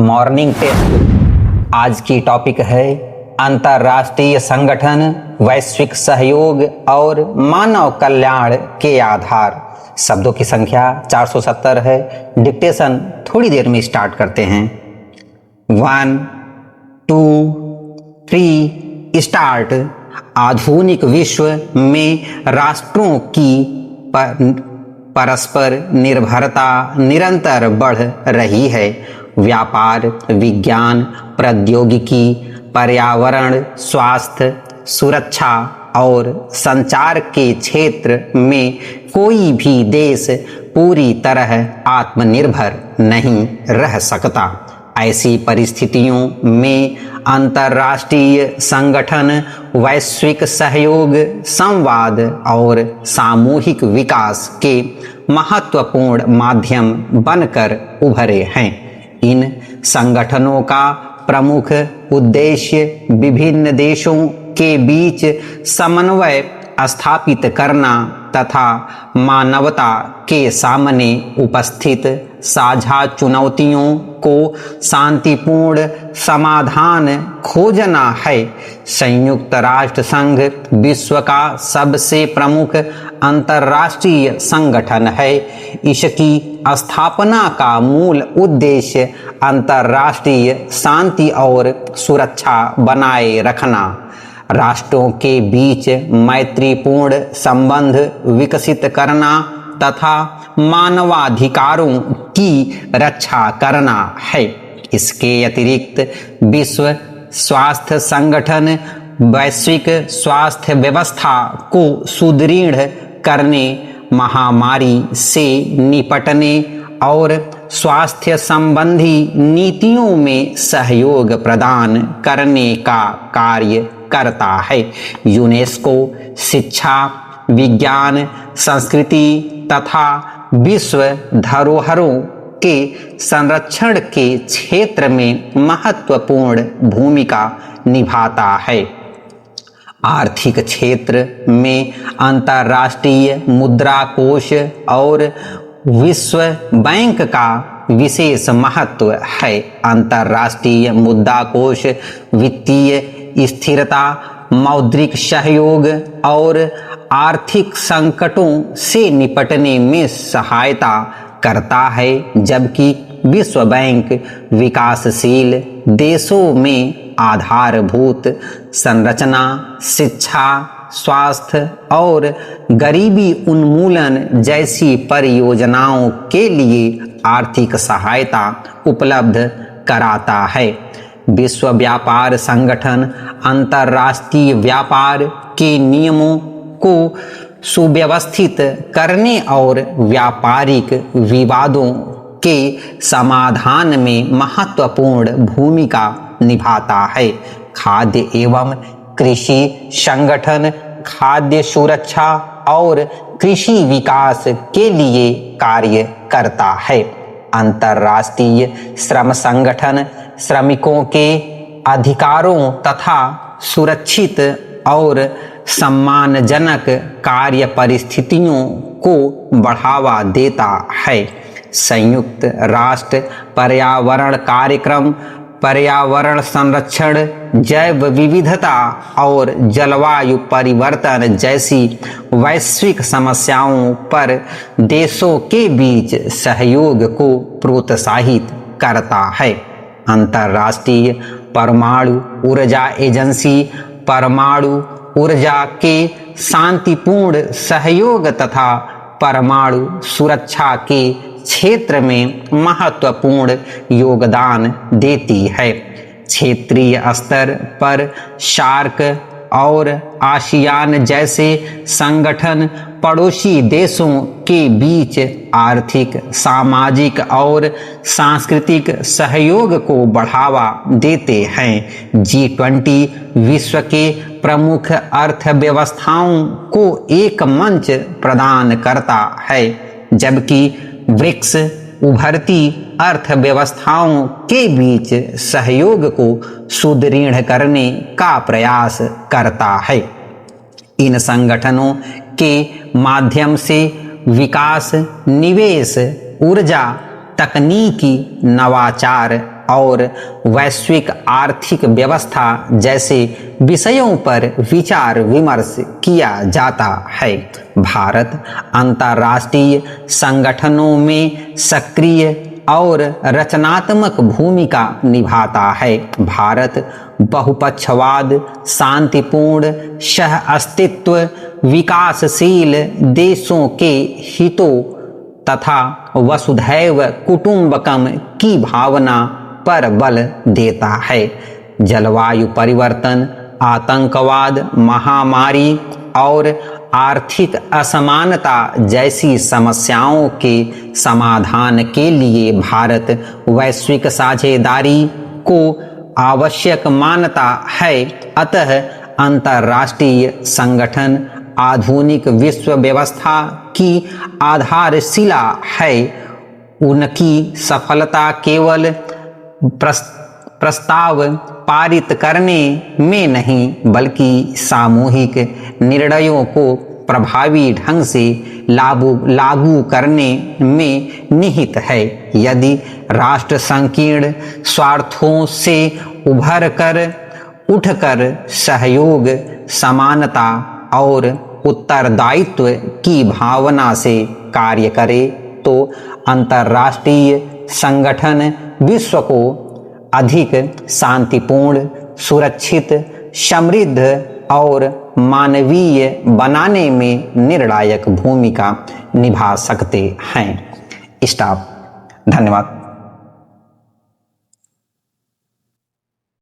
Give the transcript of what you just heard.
Morning test. आज की topic है अंतर्राष्ट्रीय संगठन, वैश्विक सहयोग और मानव कल्याण के आधार। शब्दों की संख्या 470 है। डिक्टेशन थोड़ी देर में स्टार्ट करते हैं। 1 2 3 स्टार्ट। आधुनिक विश्व में राष्ट्रों की परस्पर निर्भरता निरंतर बढ़ रही है। व्यापार, विज्ञान, प्रौद्योगिकी, पर्यावरण, स्वास्थ्य, सुरक्षा और संचार के क्षेत्र में कोई भी देश पूरी तरह आत्मनिर्भर नहीं रह सकता। ऐसी परिस्थितियों में अंतर्राष्ट्रीय संगठन वैश्विक सहयोग, संवाद और सामूहिक विकास के महत्वपूर्ण माध्यम बनकर उभरे हैं। इन संगठनों का प्रमुख उद्देश्य विभिन्न देशों के बीच समन्वय स्थापित करना तथा मानवता के सामने उपस्थित साझा चुनौतियों को शांतिपूर्ण समाधान खोजना है। संयुक्त राष्ट्र संघ विश्व का सबसे प्रमुख अंतर्राष्ट्रीय संगठन है। इसकी स्थापना का मूल उद्देश्य अंतर्राष्ट्रीय शांति और सुरक्षा बनाए रखना, राष्ट्रों के बीच मैत्रीपूर्ण संबंध विकसित करना तथा मानवाधिकारों की रक्षा करना है। इसके अतिरिक्त विश्व स्वास्थ्य संगठन वैश्विक स्वास्थ्य व्यवस्था को सुदृढ़ करने, महामारी से निपटने और स्वास्थ्य संबंधी नीतियों में सहयोग प्रदान करने का कार्य करता है। यूनेस्को शिक्षा, विज्ञान, संस्कृति तथा विश्व धरोहरों के संरक्षण के क्षेत्र में महत्वपूर्ण भूमिका निभाता है। आर्थिक क्षेत्र में अंतर्राष्ट्रीय मुद्रा कोष और विश्व बैंक का विशेष महत्व है। अंतर्राष्ट्रीय मुद्रा कोष वित्तीय स्थिरता, मौद्रिक सहयोग और आर्थिक संकटों से निपटने में सहायता करता है, जबकि विश्व बैंक विकासशील देशों में आधारभूत संरचना, शिक्षा, स्वास्थ्य और गरीबी उन्मूलन जैसी परियोजनाओं के लिए आर्थिक सहायता उपलब्ध कराता है। विश्व व्यापार संगठन अंतर्राष्ट्रीय व्यापार के नियमों को सुव्यवस्थित करने और व्यापारिक विवादों के समाधान में महत्वपूर्ण भूमिका निभाता है। खाद्य एवं कृषि संगठन खाद्य सुरक्षा और कृषि विकास के लिए कार्य करता है। अंतर्राष्ट्रीय श्रम संगठन श्रमिकों के अधिकारों तथा सुरक्षित और सम्मानजनक कार्य परिस्थितियों को बढ़ावा देता है। संयुक्त राष्ट्र पर्यावरण कार्यक्रम पर्यावरण संरक्षण, जैव विविधता और जलवायु परिवर्तन जैसी वैश्विक समस्याओं पर देशों के बीच सहयोग को प्रोत्साहित करता है। अंतर्राष्ट्रीय परमाणु ऊर्जा एजेंसी परमाणु ऊर्जा के शांतिपूर्ण सहयोग तथा परमाणु सुरक्षा के क्षेत्र में महत्वपूर्ण योगदान देती है। क्षेत्रीय स्तर पर सार्क और आसियान जैसे संगठन पड़ोसी देशों के बीच आर्थिक, सामाजिक और सांस्कृतिक सहयोग को बढ़ावा देते हैं। G20 विश्व के प्रमुख अर्थव्यवस्थाओं को एक मंच प्रदान करता है, जबकि ब्रिक्स उभरती अर्थव्यवस्थाओं के बीच सहयोग को सुदृढ़ करने का प्रयास करता है। इन संगठनों के माध्यम से विकास, निवेश, ऊर्जा, तकनीकी नवाचार और वैश्विक आर्थिक व्यवस्था जैसे विषयों पर विचार विमर्श किया जाता है। भारत अंतर्राष्ट्रीय संगठनों में सक्रिय और रचनात्मक भूमिका निभाता है। भारत बहुपक्षवाद, शांतिपूर्ण सह अस्तित्व, विकासशील देशों के हितों तथा वसुधैव कुटुंबकम की भावना पर बल देता है। जलवायु परिवर्तन, आतंकवाद, महामारी और आर्थिक असमानता जैसी समस्याओं के समाधान के लिए भारत वैश्विक साझेदारी को आवश्यक मानता है। अतः अंतर्राष्ट्रीय संगठन आधुनिक विश्व व्यवस्था की आधारशिला है। उनकी सफलता केवल प्रस्ताव पारित करने में नहीं बल्कि सामूहिक निर्णयों को प्रभावी ढंग से लागू करने में निहित है। यदि राष्ट्र संकीर्ण स्वार्थों से उठकर सहयोग, समानता और उत्तरदायित्व की भावना से कार्य करे तो अंतर्राष्ट्रीय संगठन विश्व को अधिक शांतिपूर्ण, सुरक्षित, समृद्ध और मानवीय बनाने में निर्णायक भूमिका निभा सकते हैं। स्टॉप। धन्यवाद।